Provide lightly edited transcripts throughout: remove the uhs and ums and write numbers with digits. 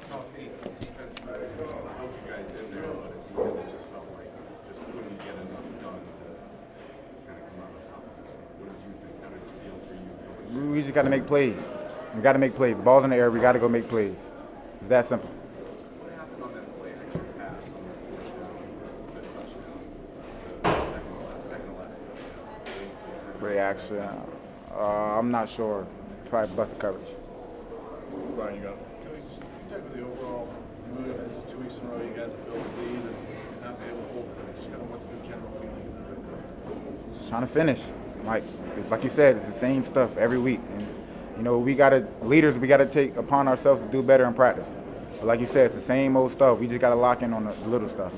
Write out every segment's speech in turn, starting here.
Tawfiq, defensively, how'd you guys in there, but at the end it just felt like just couldn't get enough done to kind of come out on top of this. What did you think? How did it feel for you? We just got to make plays. We got to make plays. The ball's in the air. We got to go make plays. It's that simple. What happened on that play action pass on the fourth down, the touchdown, the second to last touchdown? Play action. I'm not sure. Probably busted coverage. Brian, you go. Can we just talk about the overall mood? This is 2 weeks in a row you guys have built a lead and not been able to hold it. Just kind of what's the general feeling in there right now? Just trying to finish. Like you said, it's the same stuff every week. And we leaders, we gotta take upon ourselves to do better in practice. But like you said, it's the same old stuff. We just gotta lock in on the little stuff.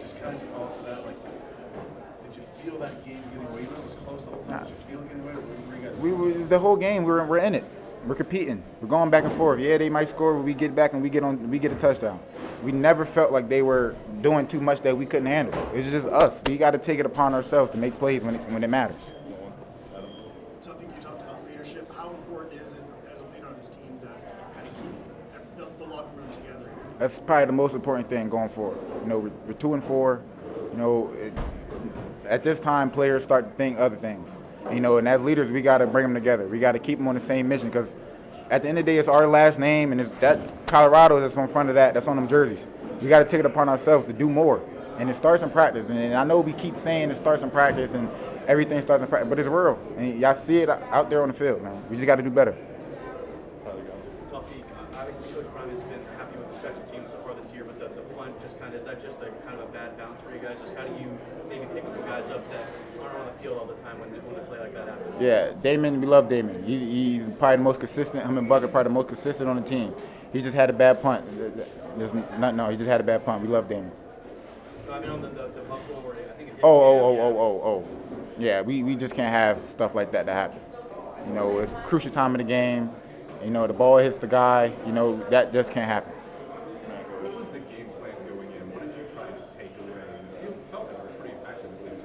Just kind of off of that, like, did you feel that game getting away? Even though it was close the whole time, did you feel it getting away? Or were you guys? The whole game we're in it. We're competing. We're going back and forth. Yeah, they might score, but we get back and we get a touchdown. We never felt like they were doing too much that we couldn't handle. It's just us. We got to take it upon ourselves to make plays when it matters. So I think you talked about leadership. How important is it as a leader on this team to kind of keep the locker room together? That's probably the most important thing going forward. We're 2-4. At this time, players start to think other things. And as leaders, we got to bring them together. We got to keep them on the same mission because at the end of the day, it's our last name, and it's that Colorado that's on front of that's on them jerseys. We got to take it upon ourselves to do more. And it starts in practice. And I know we keep saying it starts in practice and everything starts in practice, but it's real. And y'all see it out there on the field, man. We just got to do better. Tawfiq, obviously Coach Prime has been happy with the special teams so far this year, but the punt just kind of, is that just a kind of a bad bounce for you guys? Just how do you maybe pick some guys up that aren't on the field all the time when a play like that happens? Yeah, Damon, we love Damon. He's probably the most consistent. Him and Buck are probably the most consistent on the team. He just had a bad punt. He just had a bad punt. We love Damon. I mean, on the Buffalo where I think it hit. Oh. Yeah, we just can't have stuff like that to happen. It's a crucial time of the game. The ball hits the guy. That just can't happen. What was the game plan going in? What did you try to take away? You felt like it was pretty effective at least.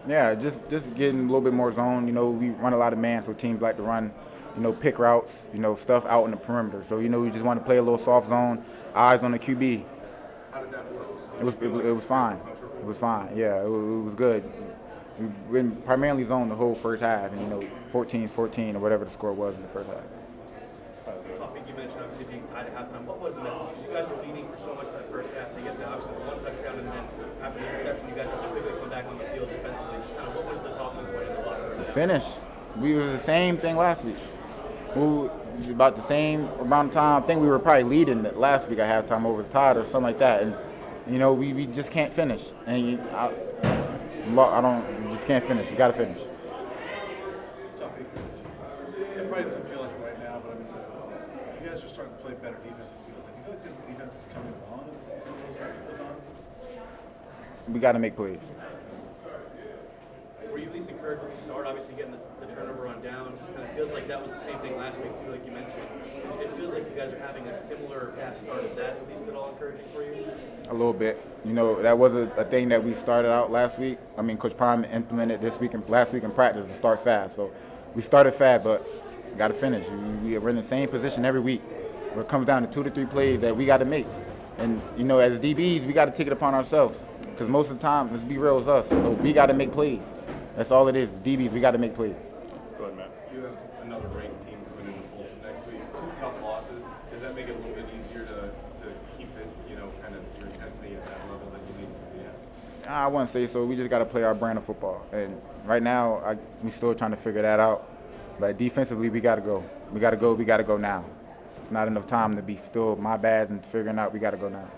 Yeah, just getting a little bit more zone. We run a lot of man, so teams like to run, pick routes, stuff out in the perimeter. So, we just want to play a little soft zone, eyes on the QB. How did that work? It was fine. It was fine. Yeah, it was good. We been primarily zoned the whole first half, and 14-14 or whatever the score was in the first half. Tawfiq, you mentioned obviously being tied at halftime. What was the message? Because you guys were leading for so much that first half to get obviously the one touchdown, and then after the interception, you guys have to quickly come back on the field defensively. Just kind of what was the talking point in the locker room? The finish. We was the same thing last week. About the same amount of time. I think we were probably leading last week at halftime over his tied or something like that, and we just can't finish. And we just can't finish. We got to finish. Tawfiq, it probably doesn't feel like it right now, but I mean, you guys are starting to play better defensive fields. Like, do you feel like this defense is coming on as the season goes on? We got to make plays. Were you at least encouraged with the start? Obviously, getting the turnover on down just kind of feels like that was the same thing last week too, like you mentioned. It feels like you guys are having a similar fast start. Is that at least at all encouraging for you? A little bit. That was a thing that we started out last week. I mean, Coach Prime implemented last week in practice to start fast. So we started fast, but got to finish. We're in the same position every week. Where it comes down to 2 to 3 plays that we got to make. And, as DBs, we got to take it upon ourselves. Because most of the time, let's be real, it's us. So we got to make plays. That's all it is. DBs, we got to make plays. Go ahead, Matt. You have another ranked team coming into Folsom next week. 2 tough losses. Does that make it a little bit easier to keep it, kind of your intensity at that level that you need to be at? I wouldn't say so. We just got to play our brand of football. And right now, we still trying to figure that out. But defensively, we got to go. We got to go now. It's not enough time to be still my bads and figuring out we got to go now.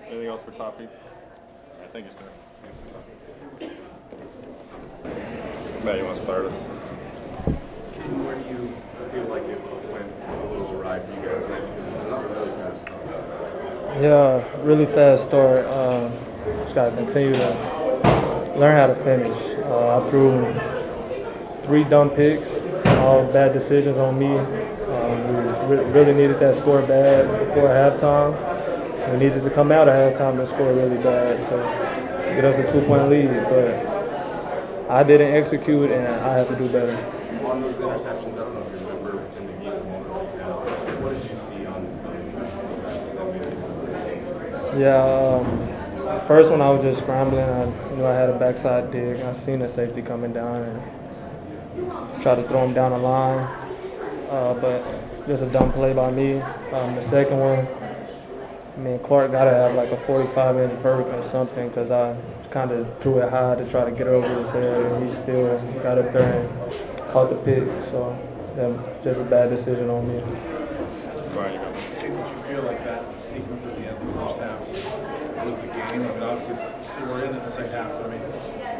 Anything else for Tawfiq? All right, thank you, sir. Matt, you want to start us? Kaidon, where do you feel like it went a little awry for you guys tonight? Because it's another really fast start. Yeah, really fast start. Just got to continue to learn how to finish. I threw 3 dumb picks, all bad decisions on me. We really needed that score bad before halftime. We needed to come out at halftime and score really bad to get us a 2-point lead. But I didn't execute, and I have to do better. On those interceptions, I don't know if you remember in the game, what did you see on those Yeah, the first one I was just scrambling. I had a backside dig. I seen the safety coming down and tried to throw him down the line, but just a dumb play by me. The second one, Clark got to have like a 45-inch vert or something because I kind of threw it high to try to get it over his head, and he still got up there and caught the pick. So, just a bad decision on me. Did you feel like that sequence at the end of the first half was the game? I mean, obviously, still we're in it the second half. But I mean,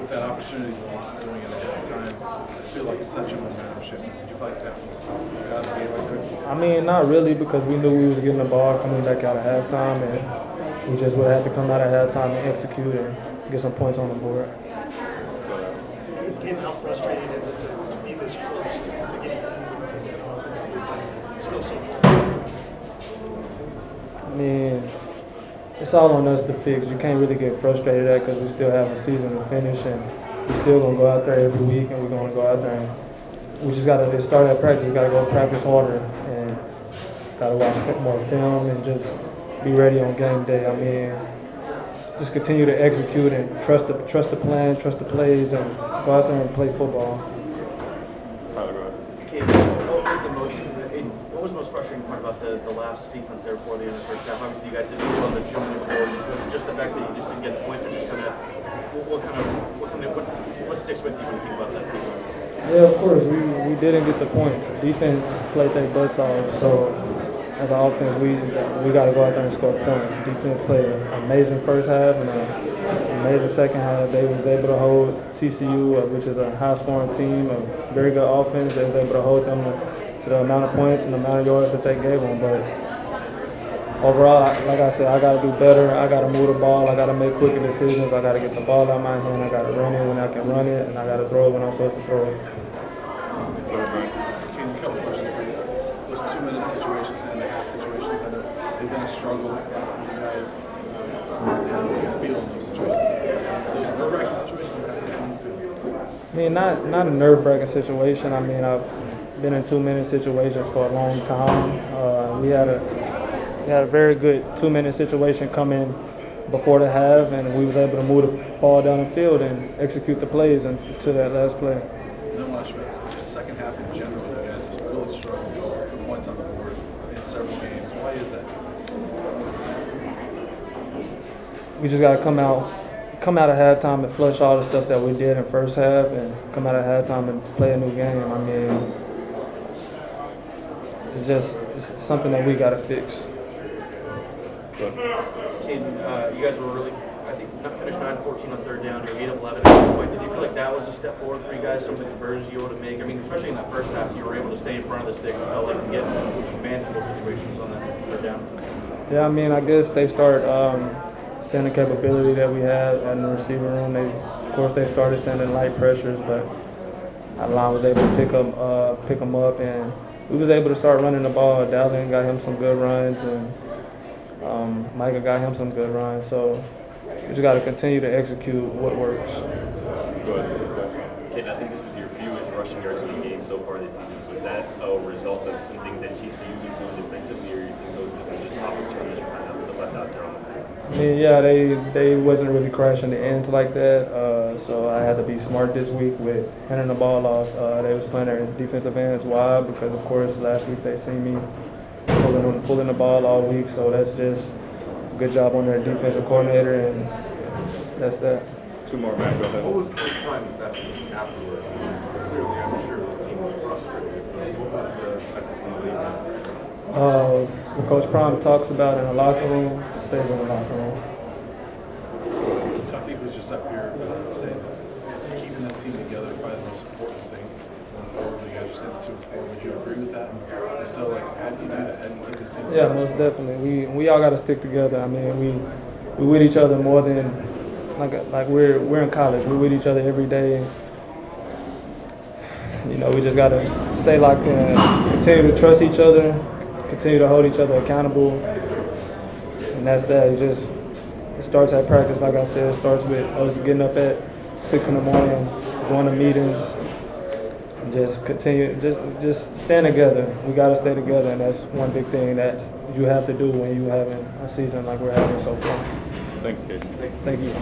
with that opportunity lost going in ahead of time, I feel like such a momentum shift. Did you feel like that was out of the game right there? I mean, not really, because we knew we was getting the ball coming back out of halftime, and we just would have to come out of halftime and execute and get some points on the board. Again, how frustrating is it to be this close to getting consistent offensively, but still so close? I mean, it's all on us to fix. You can't really get frustrated at because we still have a season to finish, and we're still going to go out there every week, and we're going to go out there and we just got to start at practice. We got to go practice harder and got to watch more film and just be ready on game day. I mean, just continue to execute and trust the plan, trust the plays, and go out there and play football. Okay, what was the most frustrating part about the last sequence there before the end of the first half? Obviously, you guys did well on the 2-minute drill. Just the fact that you just didn't get the points, or just what sticks with you when you think about that sequence? Yeah, of course, we didn't get the points. Defense played their butts off, so as an offense, we got to go out there and score points. Defense played an amazing first half and an amazing second half. They was able to hold TCU, which is a high-scoring team, a very good offense. They was able to hold them to the amount of points and the amount of yards that they gave them. But overall, like I said, I got to do better. I got to move the ball. I got to make quicker decisions. I got to get the ball out of my hand. I got to run it when I can run it, and I got to throw it when I'm supposed to throw it. A couple questions for you. Those 2-minute situations and the half situations, I know they've been a struggle for you guys. How do you feel in those situations? Those nerve-wracking situations, how do you feel? I mean, not a nerve-wracking situation. I mean, I've been in 2-minute situations for a long time. We had a very good 2-minute situation come in before the half, and we was able to move the ball down the field and execute the plays until that last play. Not much, but just second half in general, you guys just really struggled to put points on the board in several games. Why is that? We just got to come out of halftime and flush all the stuff that we did in first half and come out of halftime and play a new game. I mean, it's something that we got to fix. Kaidon, you guys were really, I think, finished 9-14 on third down. You're 8 of 11 at that point. Did you feel like that was a step forward for you guys? Some of the conversions you were able to make. I mean, especially in that first half, you were able to stay in front of the sticks. It felt like and get some manageable situations on that third down. Yeah, I mean, I guess they start seeing the capability that we have in the receiver room. Of course, they started sending light pressures, but our line was able to pick them up, and we was able to start running the ball. Dallin got him some good runs, and Micah got him some good runs. So we just got to continue to execute what works. Kaidon, I think this was your fewest rushing yards in the game so far this season. Was that a result of some things that TCU was doing defensively, or you think those were some just opportunities you kind of left out there on the field? I mean, yeah, they wasn't really crashing the ends like that, so I had to be smart this week with handing the ball off. They was playing their defensive ends wide because, of course, last week they seen me pulling the ball all week, so that's just a good job on their defensive coordinator, and that's that. Two more, Matt. Go ahead. What was Coach Prime's message afterwards? I mean, clearly, I'm sure the team was frustrated. What was the message from the league? What Coach Prime talks about in the locker room stays in the locker room. Tawfiq was just up here saying that keeping this team together is probably the most important thing going forward. You guys are sitting 2-4. Would you agree with that? And so, how do you do that? How do you keep this team together? Yeah, most definitely. We all got to stick together. I mean, we with each other more than like we're in college. We're with each other every day. You know, we just got to stay locked in, continue to trust each other, continue to hold each other accountable, and that's that. It starts at practice, like I said. It starts with us getting up at 6 in the morning, going to meetings, just continue, just stand together. We got to stay together, and that's one big thing that you have to do when you're having a season like we're having so far. Thanks, Kaidon. Thank you.